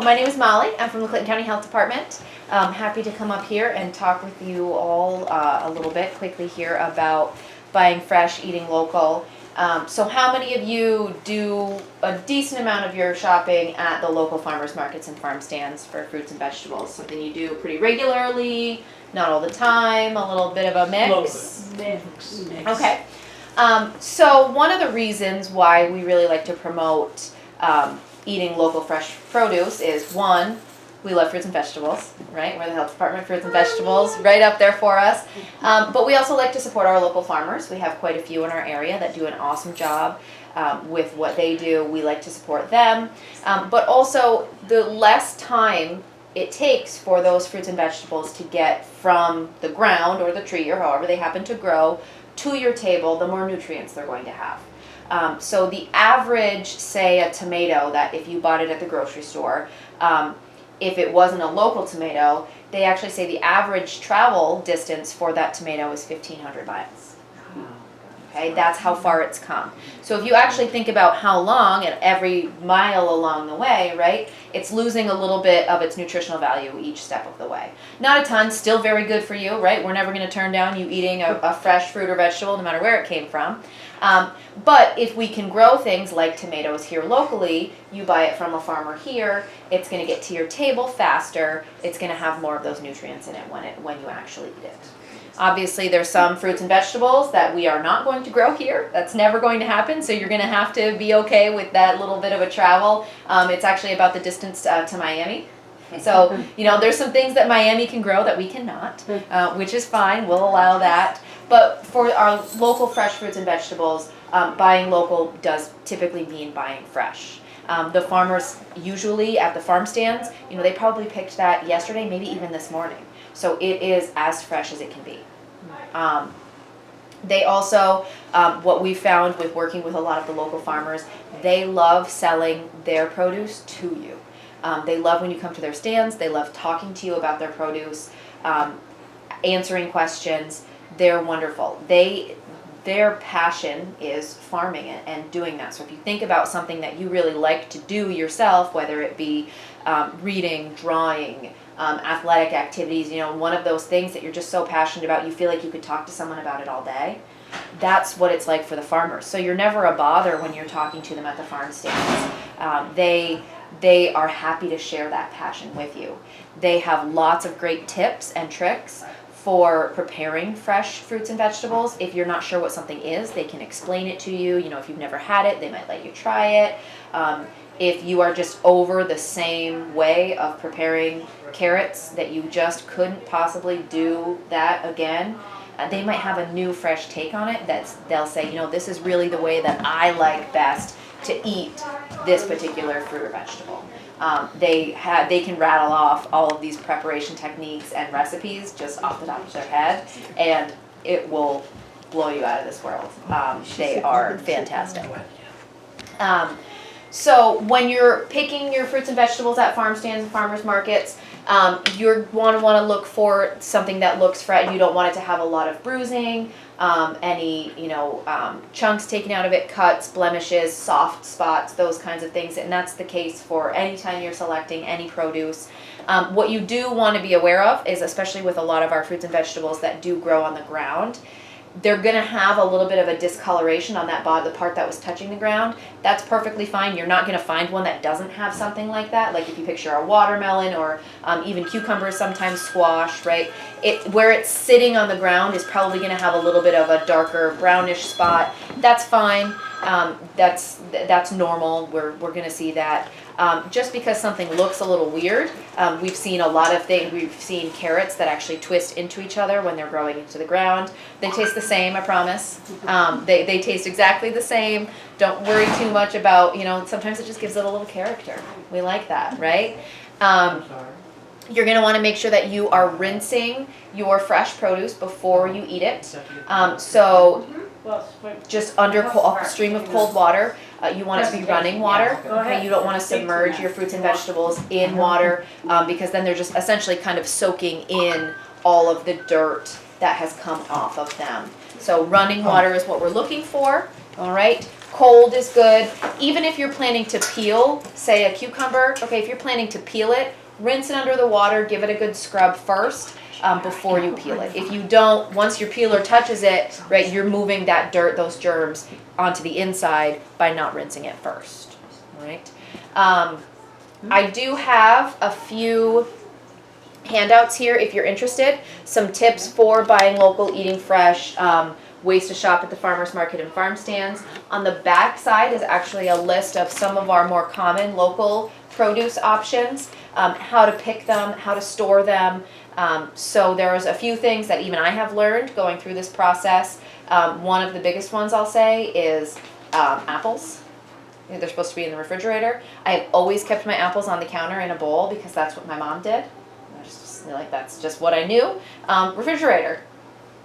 my name is Molly. I'm from the Clinton County Health Department. I'm happy to come up here and talk with you all a little bit quickly here about buying fresh, eating local. So how many of you do a decent amount of your shopping at the local farmers markets and farm stands for fruits and vegetables? Something you do pretty regularly, not all the time, a little bit of a mix? Mix. Okay. So one of the reasons why we really like to promote eating local fresh produce is, one, we love fruits and vegetables, right? We're the health department, fruits and vegetables, right up there for us. But we also like to support our local farmers. We have quite a few in our area that do an awesome job with what they do. We like to support them. But also, the less time it takes for those fruits and vegetables to get from the ground or the tree or however they happen to grow to your table, the more nutrients they're going to have. So the average, say, a tomato that if you bought it at the grocery store, if it wasn't a local tomato, they actually say the average travel distance for that tomato is 1,500 miles. Okay, that's how far it's come. So if you actually think about how long and every mile along the way, right, it's losing a little bit of its nutritional value each step of the way. Not a ton, still very good for you, right? We're never going to turn down you eating a fresh fruit or vegetable, no matter where it came from. But if we can grow things like tomatoes here locally, you buy it from a farmer here, it's going to get to your table faster, it's going to have more of those nutrients in it when you actually eat it. Obviously, there's some fruits and vegetables that we are not going to grow here. That's never going to happen, so you're going to have to be okay with that little bit of a travel. It's actually about the distance to Miami. So, there's some things that Miami can grow that we cannot, which is fine. We'll allow that. But for our local fresh fruits and vegetables, buying local does typically mean buying fresh. The farmers usually at the farm stands, they probably picked that yesterday, maybe even this morning. So it is as fresh as it can be. They also, what we found with working with a lot of the local farmers, they love selling their produce to you. They love when you come to their stands. They love talking to you about their produce, answering questions. They're wonderful. Their passion is farming it and doing that. So if you think about something that you really like to do yourself, whether it be reading, drawing, athletic activities, one of those things that you're just so passionate about, you feel like you could talk to someone about it all day. That's what it's like for the farmers. So you're never a bother when you're talking to them at the farm stands. They are happy to share that passion with you. They have lots of great tips and tricks for preparing fresh fruits and vegetables. If you're not sure what something is, they can explain it to you. If you've never had it, they might let you try it. If you are just over the same way of preparing carrots that you just couldn't possibly do that again, they might have a new fresh take on it they'll say, this is really the way that I like best to eat this particular fruit or vegetable. They can rattle off all of these preparation techniques and recipes just off the top of their head, and it will blow you out of this world. They are fantastic. So when you're picking your fruits and vegetables at farm stands and farmers markets, you want to look for something that looks fresh. You don't want it to have a lot of bruising, any chunks taken out of it, cuts, blemishes, soft spots, those kinds of things. And that's the case for any time you're selecting any produce. What you do want to be aware of is, especially with a lot of our fruits and vegetables that do grow on the ground, they're going to have a little bit of a discoloration on that the part that was touching the ground. That's perfectly fine. You're not going to find one that doesn't have something like that. Like if you picture a watermelon or even cucumbers, sometimes squash, right? Where it's sitting on the ground is probably going to have a little bit of a darker brownish spot. That's fine. That's normal. We're going to see that. Just because something looks a little weird, we've seen a lot of things. We've seen carrots that actually twist into each other when they're growing into the ground. They taste the same, I promise. They taste exactly the same. Don't worry too much about, sometimes it just gives it a little character. We like that, right? You're going to want to make sure that you are rinsing your fresh produce before you eat it. So just under a stream of cold water. You want it to be running water. Okay, you don't want to submerge your fruits and vegetables in water because then they're just essentially kind of soaking in all of the dirt that has come off of them. So running water is what we're looking for. All right. Cold is good. Even if you're planning to peel, say a cucumber, okay, if you're planning to peel it, rinse it under the water, give it a good scrub first before you peel it. If you don't, once your peeler touches it, right, you're moving that dirt, those germs, onto the inside by not rinsing it first, all right? I do have a few handouts here if you're interested. Some tips for buying local, eating fresh, ways to shop at the farmers market and farm stands. On the back side is actually a list of some of our more common local produce options, how to pick them, how to store them. So there's a few things that even I have learned going through this process. One of the biggest ones I'll say is apples. They're supposed to be in the refrigerator. I have always kept my apples on the counter in a bowl because that's what my mom did. That's just what I knew. Refrigerator.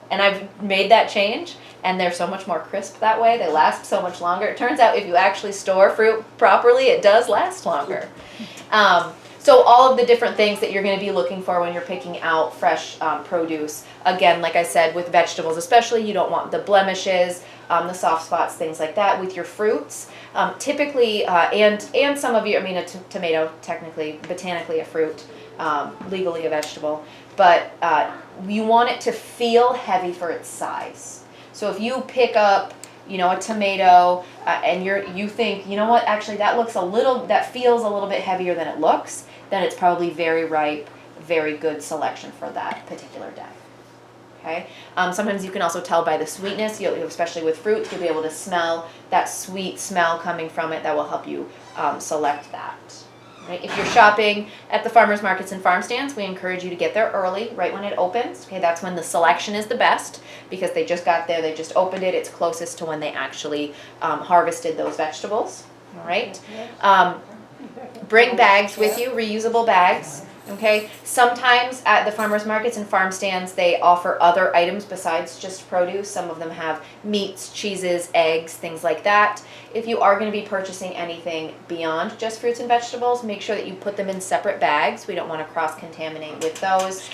And I've made that change, and they're so much more crisp that way. They last so much longer. It turns out if you actually store fruit properly, it does last longer. So all of the different things that you're going to be looking for when you're picking out fresh produce. Again, like I said, with vegetables especially, you don't want the blemishes, the soft spots, things like that. With your fruits, typically, and some of you, I mean, a tomato, technically, botanically a fruit, legally a vegetable, but you want it to feel heavy for its size. So if you pick up, you know, a tomato and you think, you know what, actually that feels a little bit heavier than it looks, then it's probably very ripe, very good selection for that particular day. Okay. Sometimes you can also tell by the sweetness, especially with fruit, you'll be able to smell that sweet smell coming from it that will help you select that. Right? If you're shopping at the farmers markets and farm stands, we encourage you to get there early, right when it opens. Okay, that's when the selection is the best because they just got there, they just opened it. It's closest to when they actually harvested those vegetables. All right. Bring bags with you, reusable bags. Okay, sometimes at the farmers markets and farm stands they offer other items besides just produce. Some of them have meats, cheeses, eggs, things like that. If you are going to be purchasing anything beyond just fruits and vegetables, make sure that you put them in separate bags. We don't want to cross-contaminate with those.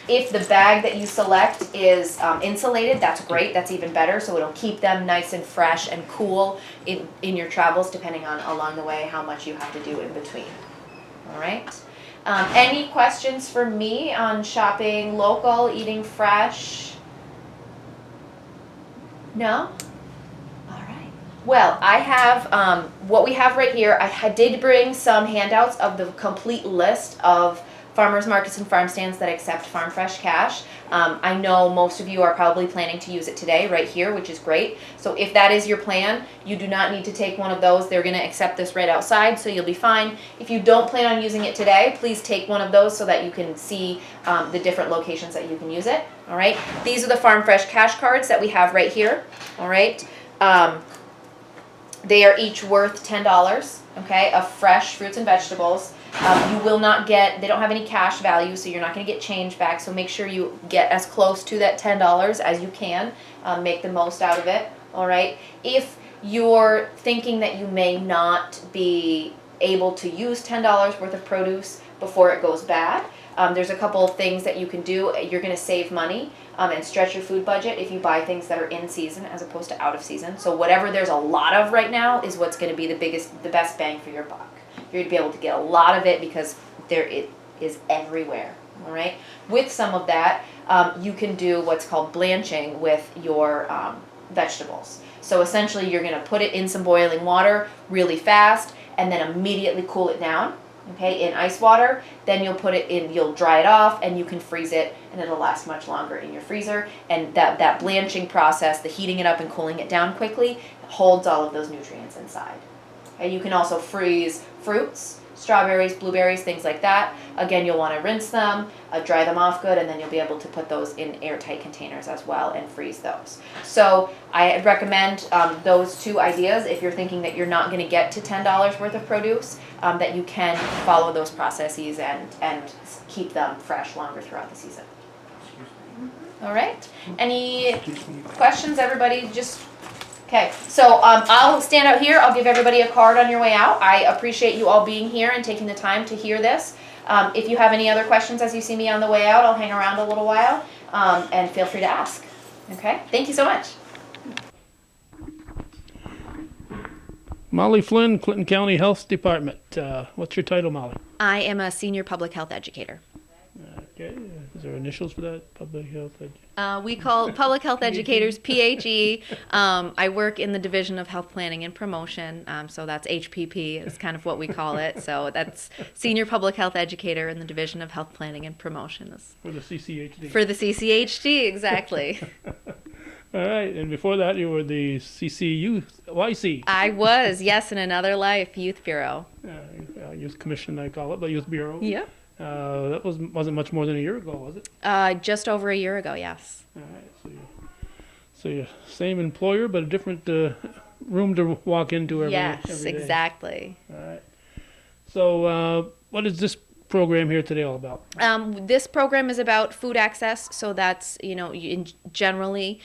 If the bag that you select is insulated, that's great. That's even better. So it'll keep them nice and fresh and cool in your travels, depending on along the way how much you have to do in between. All right. Any questions for me on shopping local, eating fresh? No? All right. Well, I have what we have right here. I did bring some handouts of the complete list of farmers markets and farm stands that accept farm fresh cash. I know most of you are probably planning to use it today right here, which is great. So if that is your plan, you do not need to take one of those. They're going to accept this right outside, so you'll be fine. If you don't plan on using it today, please take one of those so that you can see the different locations that you can use it. All right. These are the farm fresh cash cards that we have right here. All right. They are each worth $10, okay, of fresh fruits and vegetables. You will not get, they don't have any cash value, so you're not going to get change back. So make sure you get as close to that $10 as you can. Make the most out of it, all right? If you're thinking that you may not be able to use $10 worth of produce before it goes bad, there's a couple of things that you can do. You're going to save money and stretch your food budget if you buy things that are in season as opposed to out of season. So whatever there's a lot of right now is what's going to be the best bang for your buck. You're going to be able to get a lot of it because it is everywhere. All right. With some of that, you can do what's called blanching with your vegetables. So essentially, you're going to put it in some boiling water really fast and then immediately cool it down. Okay, in ice water, then you'll put it in, you'll dry it off, and you can freeze it, and it'll last much longer in your freezer. And that blanching process, the heating it up and cooling it down quickly, holds all of those nutrients inside. Okay, you can also freeze fruits, strawberries, blueberries, things like that. Again, you'll want to rinse them, dry them off good, and then you'll be able to put those in airtight containers as well and freeze those. So I recommend those two ideas if you're thinking that you're not going to get to $10 worth of produce, that you can follow those processes and keep them fresh longer throughout the season. All right. Any questions, everybody? Just okay. So I'll stand out here. I'll give everybody a card on your way out. I appreciate you all being here and taking the time to hear this. If you have any other questions as you see me on the way out, I'll hang around a little while and feel free to ask. Okay. Thank you so much. Molly Flynn, Clinton County Health Department. What's your title, Molly? I am a senior public health educator. Okay. Is there initials for that? Public health. We call public health educators PHE. I work in the Division of Health Planning and Promotion, so that's HPP is kind of what we call it. So that's Senior Public Health Educator in the Division of Health Planning and Promotion. For the CCHD. For the CCHD, exactly. All right. And before that, you were the CCUYC. I was, yes, in another life, Youth Bureau. Youth Commission, I call it, but Youth Bureau. Yep. That wasn't much more than a year ago, was it? Just over a year ago, yes. All right. So you're same employer, but a different room to walk into every day. Yes, exactly. All right. So what is this program here today all about? This program is about food access, so that's, generally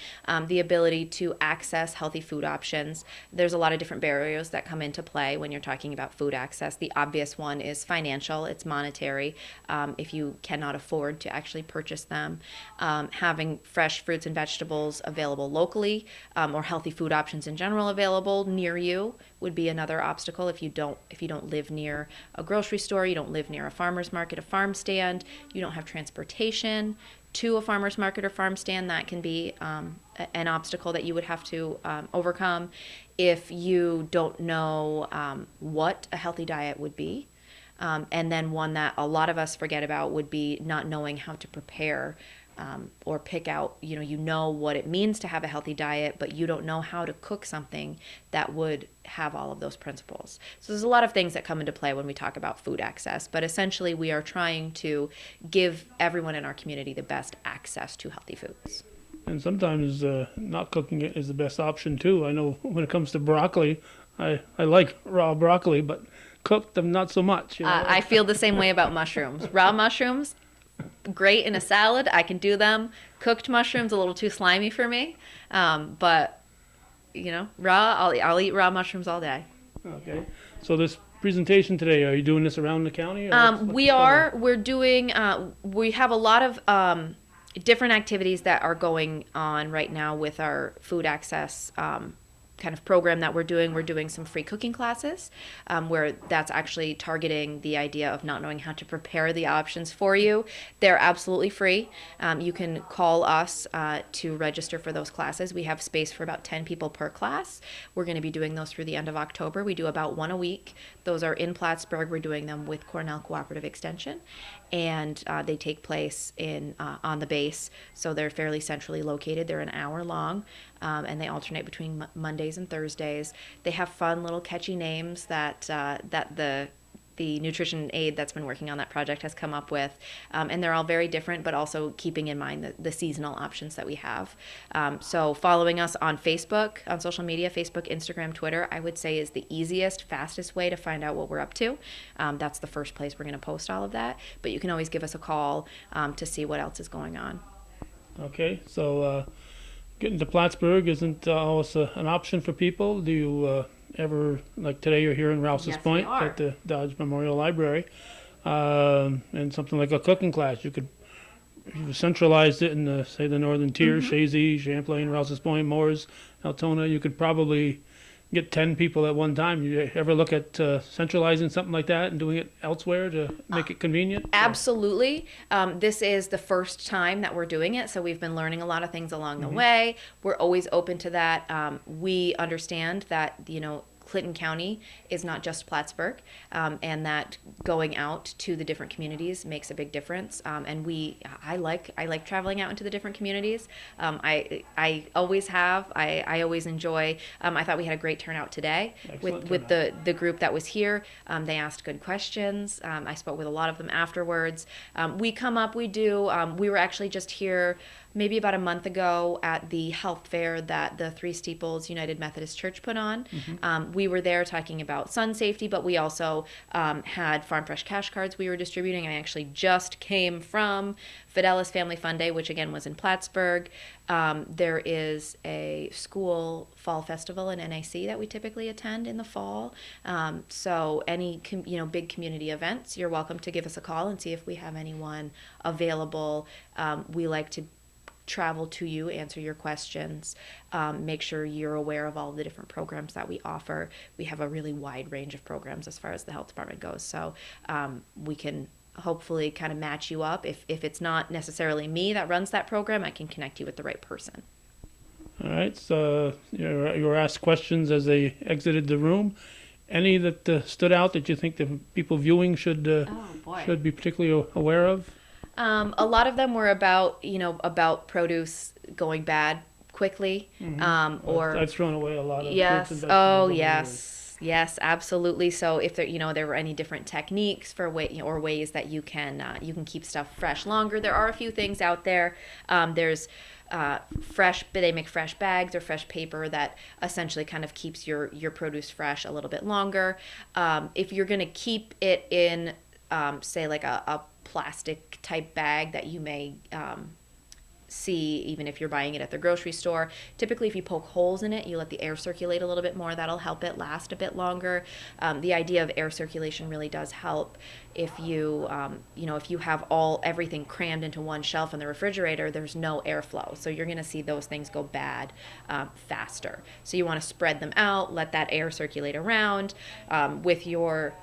the ability to access healthy food options. There's a lot of different barriers that come into play when you're talking about food access. The obvious one is financial, it's monetary. If you cannot afford to actually purchase them, having fresh fruits and vegetables available locally, or healthy food options in general available near you would be another obstacle. If you don't live near a grocery store, you don't live near a farmer's market, a farm stand, you don't have transportation to a farmer's market or farm stand, that can be an obstacle that you would have to overcome. If you don't know what a healthy diet would be, and then one that a lot of us forget about would be not knowing how to prepare or pick out, you know what it means to have a healthy diet, but you don't know how to cook something that would have all of those principles. So there's a lot of things that come into play when we talk about food access, but essentially we are trying to give everyone in our community the best access to healthy foods. And sometimes not cooking it is the best option too. I know when it comes to broccoli, I like raw broccoli, but cooked them not so much. I feel the same way about mushrooms. Raw mushrooms, great in a salad. I can do them. Cooked mushrooms, a little too slimy for me. But raw, I'll eat raw mushrooms all day. Okay. So this presentation today, are you doing this around the county? We are. We're doing. We have a lot of different activities that are going on right now with our food access kind of program that we're doing. We're doing some free cooking classes where that's actually targeting the idea of not knowing how to prepare the options for you. They're absolutely free. You can call us to register for those classes. We have space for about 10 people per class. We're going to be doing those through the end of October. We do about one a week. Those are in Plattsburgh. We're doing them with Cornell Cooperative Extension, and they take place on the base, so they're fairly centrally located. They're an hour long, and they alternate between Mondays and Thursdays. They have fun little catchy names that the nutrition aide that's been working on that project has come up with, and they're all very different, but also keeping in mind the seasonal options that we have. So following us on Facebook, on social media, Facebook, Instagram, Twitter, I would say is the easiest, fastest way to find out what we're up to. That's the first place we're going to post all of that, but you can always give us a call to see what else is going on. Okay, so getting to Plattsburgh isn't always an option for people. Do you ever, like today you're here in Rouses Yes, Point we are. at the Dodge Memorial Library, and something like a cooking class, you centralized it in the northern tier, Shazy, Champlain, Rouses Point, Moores, Altona. You could probably get 10 people at one time. You ever look at centralizing something like that and doing it elsewhere to make it convenient? Absolutely. This is the first time that we're doing it, so we've been learning a lot of things along the way. We're always open to that. We understand that, Clinton County is not just Plattsburgh, and that going out to the different communities makes a big difference. And I like traveling out into the different communities. I always have. I always enjoy. I thought we had a great turnout today with the group that was here. They asked good questions. I spoke with a lot of them afterwards. We were actually just here maybe about a month ago at the health fair that the Three Steeples United Methodist Church put on. We were there talking about sun safety, but we also had Farm Fresh cash cards we were distributing. I actually just came from Fidelis Family Fun Day, which again was in Plattsburgh. There is a school fall festival in NAC that we typically attend in the fall. So any big community events, you're welcome to give us a call and see if we have anyone available. We like to travel to you, answer your questions, make sure you're aware of all the different programs that we offer. We have a really wide range of programs as far as the health department goes. So we can hopefully kind of match you up. If it's not necessarily me that runs that program, I can connect you with the right person. All right. So you were asked questions as they exited the room. Any that stood out that you think the people viewing should be particularly aware of? A lot of them were about produce going bad quickly, or I've thrown away a lot of yes, fruits and vegetables oh over the yes, years. yes, absolutely. So if there were any different techniques for or ways that you can keep stuff fresh longer, there are a few things out there. There's they make fresh bags or fresh paper that essentially kind of keeps your produce fresh a little bit longer. If you're going to keep it in, say, like a plastic type bag that you may see even if you're buying it at the grocery store, typically if you poke holes in it, you let the air circulate a little bit more, that'll help it last a bit longer. The idea of air circulation really does help. If you if you have everything crammed into one shelf in the refrigerator, there's no airflow, so you're going to see those things go bad faster. So you want to spread them out, let that air circulate around. With your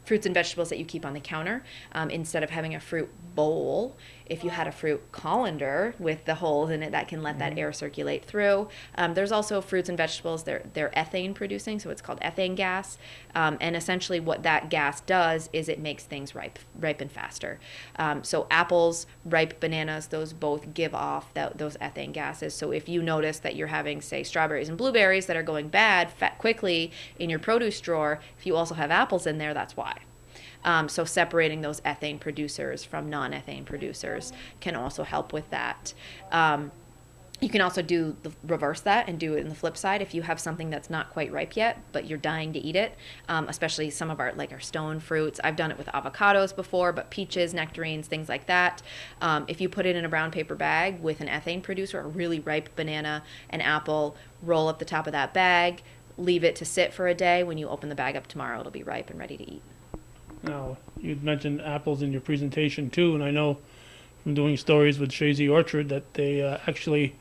fruits and vegetables that you keep on the counter, instead of having a fruit bowl, if you had a fruit colander with the holes in it, that can let that air circulate through. There's also fruits and vegetables, they're ethane producing, so it's called ethane gas, and essentially what that gas does is it makes things ripen faster. So apples, ripe bananas, those both give off those ethane gases. So if you notice that you're having, say, strawberries and blueberries that are going bad quickly in your produce drawer, if you also have apples in there, that's why. So separating those ethane producers from non-ethane producers can also help with that. You can also reverse that and do it in the flip side. If you have something that's not quite ripe yet, but you're dying to eat it, especially some of our stone fruits. I've done it with avocados before, but peaches, nectarines, things like that. If you put it in a brown paper bag with an ethane producer, a really ripe banana, an apple, roll up the top of that bag, leave it to sit for a day. When you open the bag up tomorrow, it'll be ripe and ready to eat. Now, you'd mentioned apples in your presentation too, and I know from doing stories with Shazy Orchard that they actually,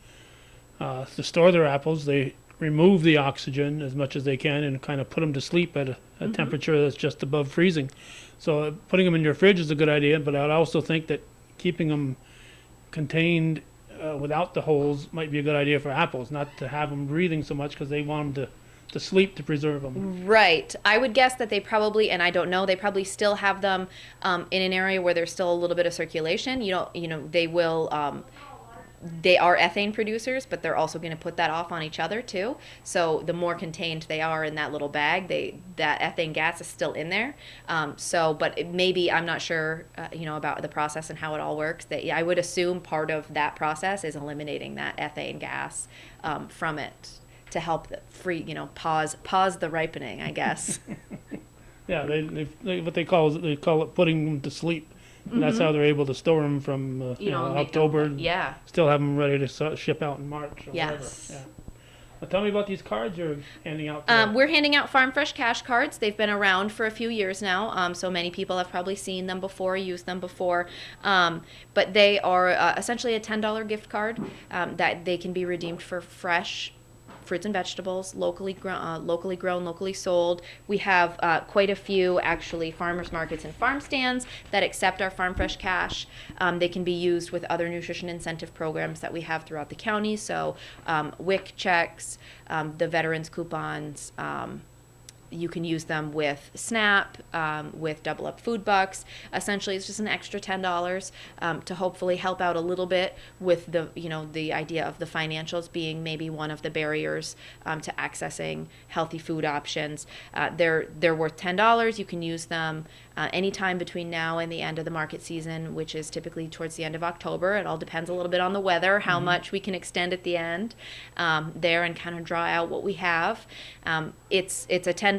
to store their apples, they remove the oxygen as much as they can and kind of put them to sleep at a temperature that's just above freezing. So putting them in your fridge is a good idea, but I'd also think that keeping them contained without the holes might be a good idea for apples, not to have them breathing so much because they want them to sleep to preserve them. Right. I would guess that they probably, and I don't know, they probably still have them in an area where there's still a little bit of circulation. They will, they are ethane producers, but they're also going to put that off on each other too. So the more contained they are in that little bag, that ethane gas is still in there. But maybe, I'm not sure, about the process and how it all works. I would assume part of that process is eliminating that ethane gas from it, to help pause the ripening, I guess. Yeah, they what they call it putting them to sleep. And that's how they're able to store them from October. Yeah. Still have them ready to ship out in March. Or Yes. whatever. Yeah. Well, tell me about these cards you're handing out. We're handing out Farm Fresh Cash cards. They've been around for a few years now, so many people have probably seen them before, used them before. But they are essentially a $10 gift card that they can be redeemed for fresh fruits and vegetables, locally grown, locally sold. We have quite a few, actually, farmers markets and farm stands that accept our Farm Fresh Cash. They can be used with other nutrition incentive programs that we have throughout the county. So WIC checks, the veterans coupons. You can use them with SNAP, with Double Up Food Bucks. Essentially, it's just an extra $10 to hopefully help out a little bit with the idea of the financials being maybe one of the barriers to accessing healthy food options. They're worth $10. You can use them anytime between now and the end of the market season, which is typically towards the end of October. It all depends a little bit on the weather, how much we can extend at the end there and kind of draw out what we have. It's a $10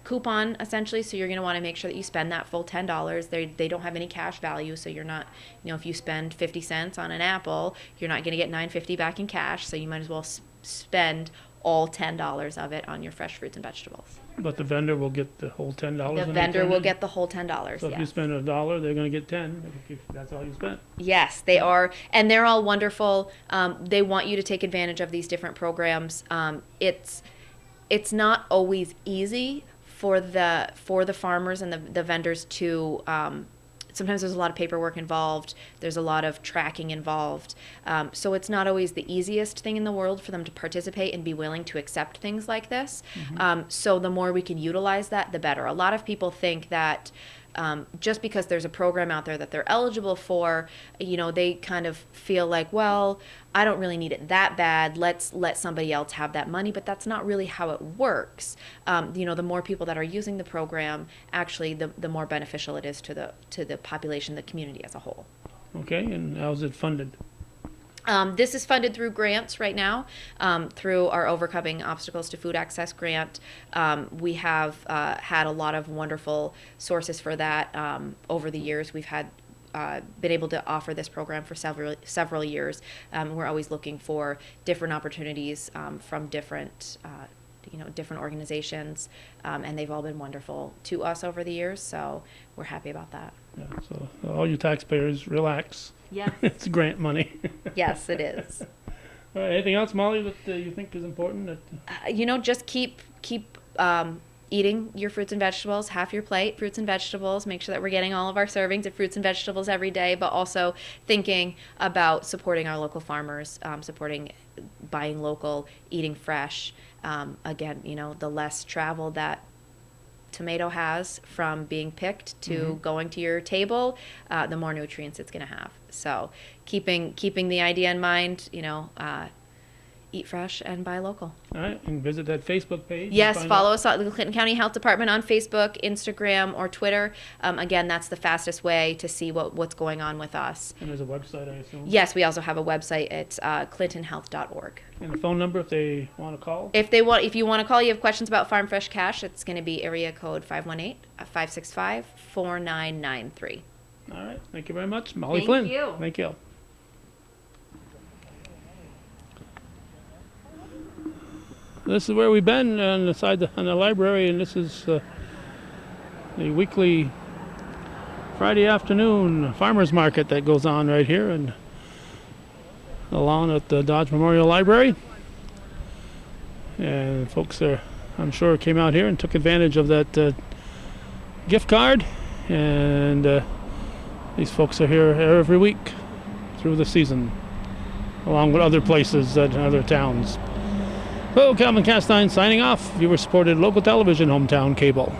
coupon essentially, so you're going to want to make sure that you spend that full $10. They don't have any cash value, so you're not, if you spend 50 cents on an apple, you're not going to get $9.50 back in cash, so you might as well spend all $10 of it on your fresh fruits and vegetables. But the vendor will get the whole $10. The vendor will get the whole $10. So if you Yes. spend $1, they're going to get 10. If that's all you spent. Yes, they are, and they're all wonderful. They want you to take advantage of these different programs. It's not always easy for the farmers and the vendors to. Sometimes there's a lot of paperwork involved. There's a lot of tracking involved. So it's not always the easiest thing in the world for them to participate and be willing to accept things like this. So the more we can utilize that, the better. A lot of people think that just because there's a program out there that they're eligible for, they kind of feel like, well, I don't really need it that bad. Let's let somebody else have that money. But that's not really how it works. The more people that are using the program, actually, the more beneficial it is to the population, the community as a whole. Okay, and how's it funded? This is funded through grants right now, through our Overcoming Obstacles to Food Access grant. We have had a lot of wonderful sources for that over the years. We've had been able to offer this program for several years. We're always looking for different opportunities from different organizations, and they've all been wonderful to us over the years. So we're happy about that. Yeah, so all you taxpayers, relax. Yes. It's grant money. Yes, it is. All right, anything else, Molly, that you think is important? Just keep eating your fruits and vegetables, half your plate, fruits and vegetables. Make sure that we're getting all of our servings of fruits and vegetables every day, but also thinking about supporting our local farmers, supporting buying local, eating fresh. Again, the less travel that tomato has from being picked to going to your table, the more nutrients it's going to have. So keeping the idea in mind, eat fresh and buy local. All right, and visit that Facebook page. Yes, follow us at the Clinton County Health Department on Facebook, Instagram, or Twitter. Again, that's the fastest way to see what's going on with us. And there's a website, I assume? Yes, we also have a website. It's clintonhealth.org. And a phone number if they want to call? If you want to call, you have questions about Farm Fresh Cash, it's going to be area code 518-565-4993. All right, thank you very much. Molly Thank Flynn. you. Thank you. This is where we've been on the library, and this is the weekly Friday afternoon farmers market that goes on right here and the lawn at the Dodge Memorial Library. And folks I'm sure, came out here and took advantage of that gift card. And these folks are here every week through the season, along with other places and other towns. So, Calvin Castine signing off. Viewer supported local television, hometown cable.